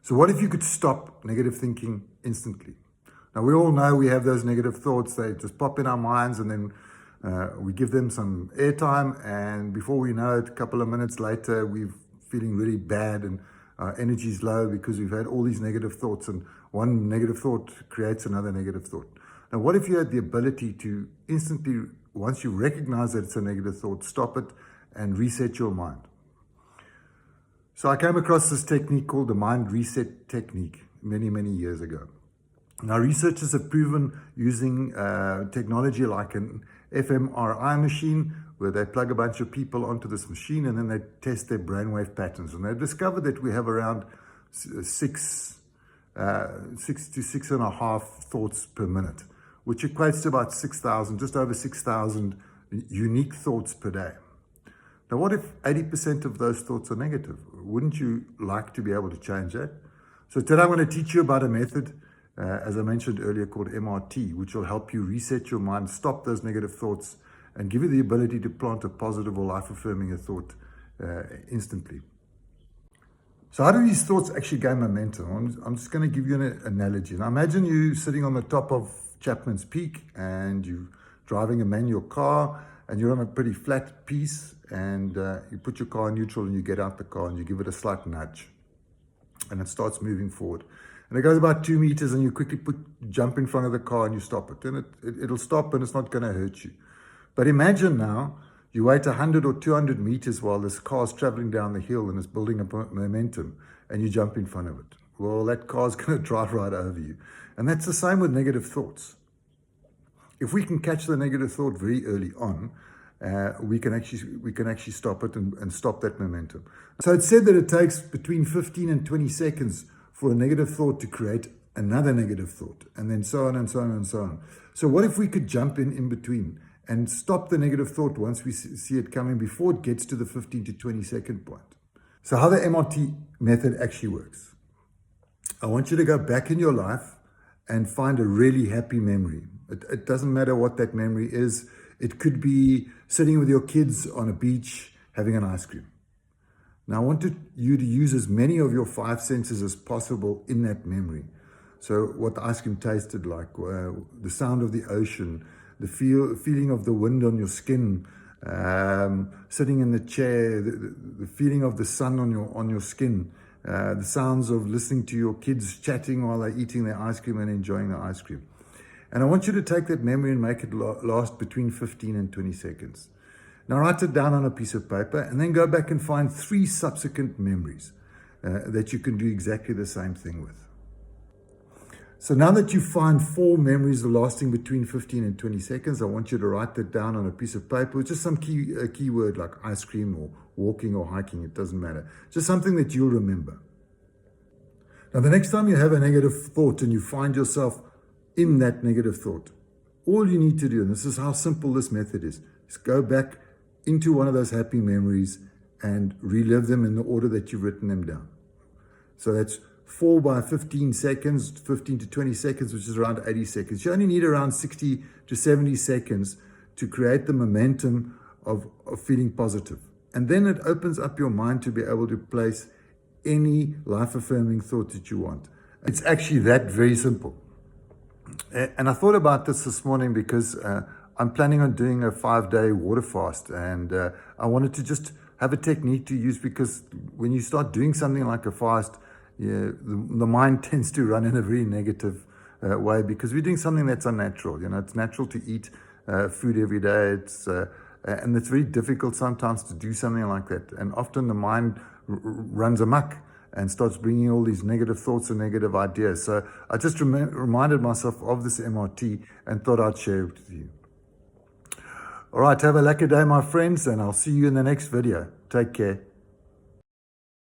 So what if you could stop negative thinking instantly? Now, we all know we have those negative thoughts. They just pop in our minds, and then we give them some airtime, and before we know it, a couple of minutes later, we're feeling really bad and our energy is low because we've had all these negative thoughts, and one negative thought creates another negative thought. Now, what if you had the ability to instantly, once you recognize that it's a negative thought, stop it and reset your mind? So I came across this technique called the mind reset technique many, many years ago. Now, researchers have proven using technology like an fMRI machine, where they plug a bunch of people onto this machine and then they test their brainwave patterns. And they've discovered that we have around 6 to 6.5 thoughts per minute, which equates to about 6,000, just over 6,000 unique thoughts per day. Now, what if 80% of those thoughts are negative? Wouldn't you like to be able to change that? So today I'm going to teach you about a method, as I mentioned earlier, called MRT, which will help you reset your mind, stop those negative thoughts, and give you the ability to plant a positive or life-affirming thought instantly. So how do these thoughts actually gain momentum? I'm just going to give you an analogy. Now imagine you sitting on the top of Chapman's Peak and you're driving a manual car and you're on a pretty flat piece, and you put your car in neutral and you get out the car and you give it a slight nudge and it starts moving forward. And it goes about 2 meters and you quickly jump in front of the car and you stop it. And it'll stop and it's not going to hurt you. But imagine now you wait 100 or 200 meters while this car is traveling down the hill and is building up momentum, and you jump in front of it. Well, that car's going to drive right over you. And that's the same with negative thoughts. If we can catch the negative thought very early on, we can actually stop it and stop that momentum. So it's said that it takes between 15 and 20 seconds for a negative thought to create another negative thought, and then so on and so on and so on. So what if we could jump in between and stop the negative thought once we see it coming before it gets to the 15 to 20 second point? So how the MRT method actually works. I want you to go back in your life and find a really happy memory. It doesn't matter what that memory is. It could be sitting with your kids on a beach having an ice cream. Now I want you to use as many of your 5 senses as possible in that memory. So what the ice cream tasted like, the sound of the ocean, the feeling of the wind on your skin, sitting in the chair, the feeling of the sun on your skin, the sounds of listening to your kids chatting while they're eating their ice cream and enjoying the ice cream. And I want you to take that memory and make it last between 15 and 20 seconds. Now write it down on a piece of paper and then go back and find 3 subsequent memories that you can do exactly the same thing with. So now that you find 4 memories lasting between 15 and 20 seconds, I want you to write that down on a piece of paper with just some keyword like ice cream or walking or hiking, it doesn't matter. Just something that you'll remember. Now the next time you have a negative thought and you find yourself in that negative thought, all you need to do, and this is how simple this method is go back into one of those happy memories and relive them in the order that you've written them down. So that's 4 by 15 seconds, 15 to 20 seconds, which is around 80 seconds. You only need around 60 to 70 seconds to create the momentum of feeling positive. And then it opens up your mind to be able to place any life-affirming thought that you want. It's actually that very simple. And I thought about this morning because I'm planning on doing a 5-day water fast, and I wanted to just have a technique to use, because when you start doing something like a fast, the mind tends to run in a very negative way, because we're doing something that's unnatural. It's natural to eat food every day. And it's very difficult sometimes to do something like that. And often the mind runs amok and starts bringing all these negative thoughts and negative ideas. So I just reminded myself of this MRT and thought I'd share it with you. All right, have a lucky day, my friends, and I'll see you in the next video. Take care.